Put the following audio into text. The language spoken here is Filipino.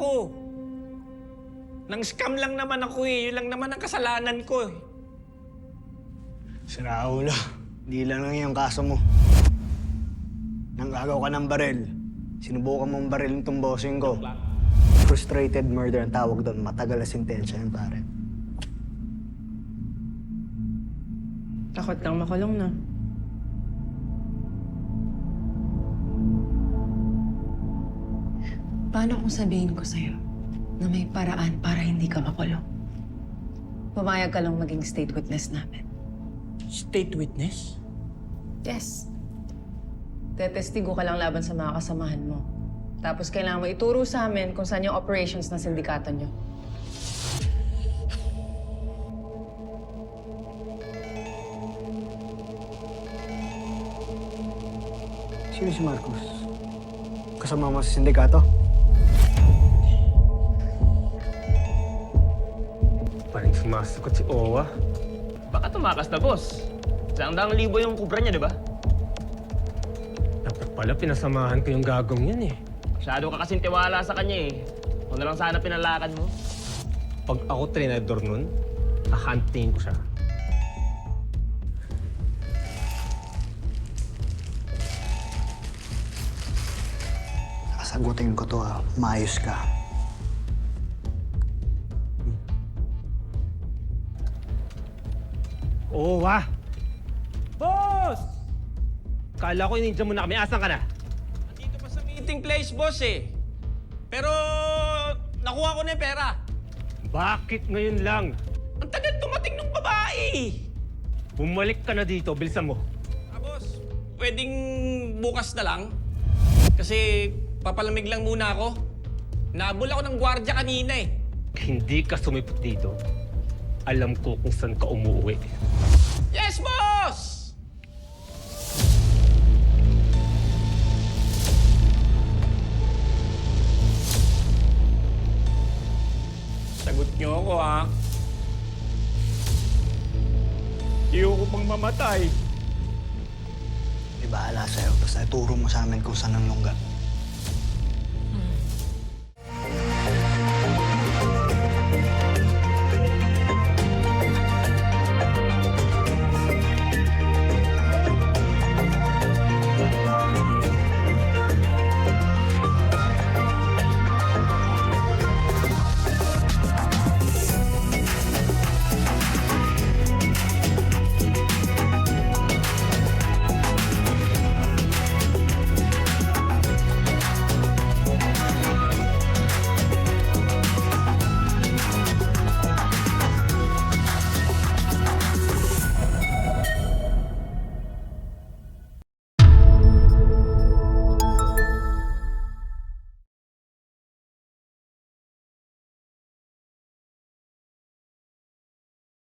ako. Nang scam lang naman ako eh. Yun lang naman ang kasalanan ko eh. Si Raulo, hindi lang yung kaso mo. Nanggagaw ka ng baril. Sinubukan mong baril itong bossing ko. Frustrated murder ang tawag doon. Matagal na sentensya yun, pare. Takot lang makulong na. Paano kung sabihin ko sa'yo na may paraan para hindi ka makulong? Pumayag ka lang maging state witness namin. State witness? Yes. Tetestigo ka lang laban sa mga kasamahan mo. Tapos kailangan mo ituro sa amin kung saan yung operations ng sindikato nyo. Sino si Marcos? Kasama mo sa sindikato? Parang sumasagot si Owa. Baka tumakas na, boss. 100,000 yung kubra niya, di ba? Dapat pala pinasamahan ko yung gagong yun eh. Masyado ka kasing tiwala sa kanya eh. Kung na lang sana pinalakan mo. Pag ako trinador nun, hahantingin ko siya. Sasagutin ko to, maayos ka. Owa! Boss! Kala ko ininja mo na kami. Asan ka na? Nandito pa sa meeting place, boss eh. Pero nakuha ko na yung pera. Bakit ngayon lang? Ang tagal tumating ng babae. Bumalik ka na dito. Bilisan mo. Boss, pwedeng bukas na lang? Kasi papalamig lang muna ako. Nabul ako ng gwardiya kanina eh. Hindi ka sumipot dito. Alam ko kung saan ka umuwi. Yes, boss! Sagot niyo ako, ha? Ayoko pang mamatay. Di bahala sa'yo. Basta ituro mo sa amin kung saan ang lungga.